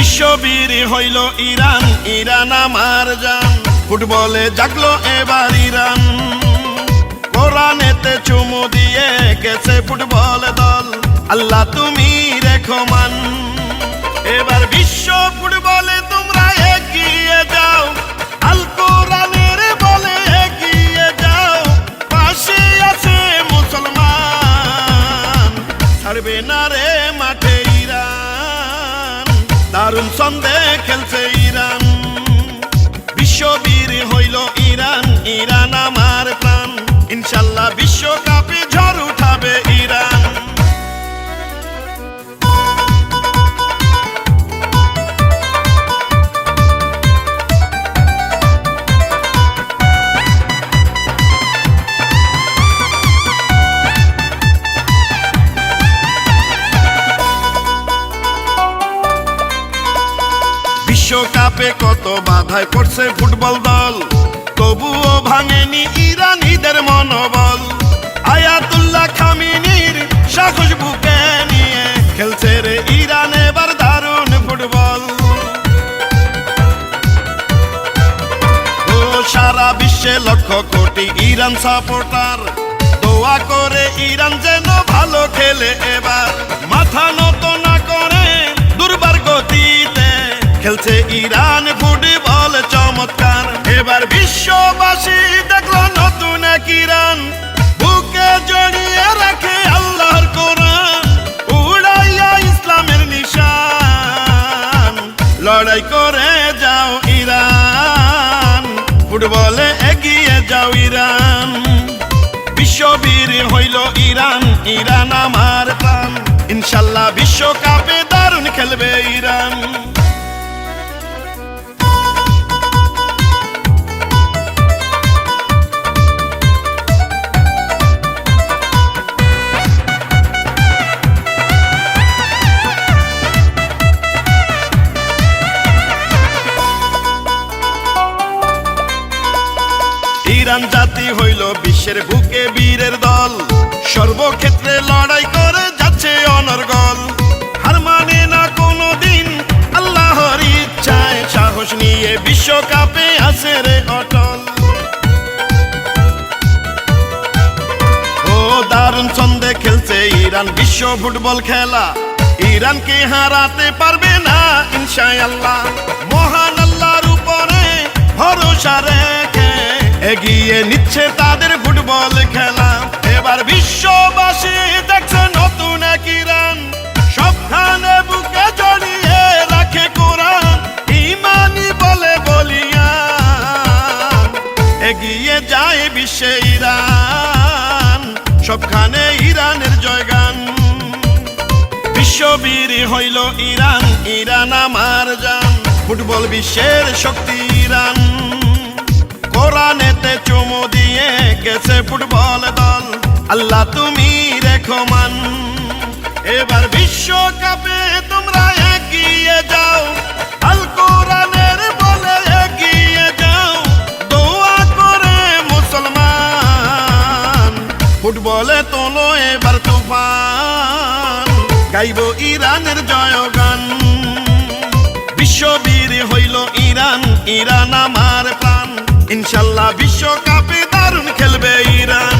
বিশ্ববীর হইল Iran, Iran আমার জান। ফুটবলে জাগলো এবার ইরান, কোরআনেতে চুমু দিয়ে গেছে ফুটবল দল। আল্লাহ তুমি রেখো মান, এবার বিশ্ব ফুটবলে তোমরা এগিয়ে যাও। আল কোরআনের বলে এগিয়ে যাও, পাশে আছে মুসলমান, ছাড়বে না রে মাঠে ইরান। দারুণ ছন্দে খেলছে ইরান, বিশ্ববীর হইল ইরান, ইরান আমার প্রাণ। ইনশাল্লাহ বিশ্বকাপে ঝড় উঠাবে ইরান। বিশ্বকাপে কত বাধায় পড়ছে ফুটবল দল, তবুও ভাঙেনি ইরানিদের মনোবল। আয়াতুল্লাহ খামিনির সাহস বুকে নিয়ে খেলছে রে ইরান এবার দারুণ ফুটবল। ও সারা বিশ্বে লক্ষ কোটি ইরান সাপোর্টার, দোয়া করে ইরান যেন ভালো খেলে এবার। মাথা নত না করে দুর্বার গতিতে খেলছে ইরান ফুটবল চমৎকার। এবার বিশ্ববাসী দেখলো নতুন এক ইরান, বুকে জড়িয়ে রাখে আল্লাহর কোরআন, উড়াইয়া ইসলামের নিশান। লড়াই করে যাও ইরান, ফুটবলে এগিয়ে যাও ইরান। বিশ্ববীর হইল ইরান, ইরান আমার প্রাণ। ইনশাল্লাহ বিশ্বকাপে দারুণ খেলবে ইরান। ইরান জাতি হইল বিশ্বের বুকে বীরের দল, সর্বক্ষেত্রে লড়াই করে যাচ্ছে অনর্গল। হার মানে না কোনো দিন আল্লাহর ইচ্ছায়, সাহস নিয়ে বিশ্বকাপে আছে রে অটল। ও দারুণ ছন্দে খেলছে ইরান বিশ্ব ফুটবল খেলা, ইরানকে হারাতে পারবে না ইনশাআল্লাহ। মহান আল্লাহর উপরে ভরসা রেখে এগিয়ে নিচ্ছে তাদের ফুটবল খেলা। এবার বিশ্ববাসী দেখছে নতুন এক ইরান, সবখানে বুকে জড়িয়ে রাখে কোরআন, ইমানি বলে বলিয়ান। এগিয়ে যায় বিশ্বে ইরান, সবখানে ইরানের জয়গান। বিশ্ববীর হইল ইরান, ইরান আমার জান। ফুটবল বিশ্বের শক্তি ইরান, কোরআনেতে চুমু দিয়ে গেছে ফুটবল দল। আল্লাহ তুমি রেখো মান, এবার বিশ্বকাপে তোমরা এগিয়ে যাও। আল কোরআনের বলে এগিয়ে যাও, দোয়া করে মুসলমান। ফুটবলে তোলো এবার তুফান, গাইব ইরানের জয়গান। বিশ্ববীর হইল ইরান, ইরান আমার প্রাণ। ইনশাল্লাহ বিশ্বকাপে দারুণ খেলবে ইরান।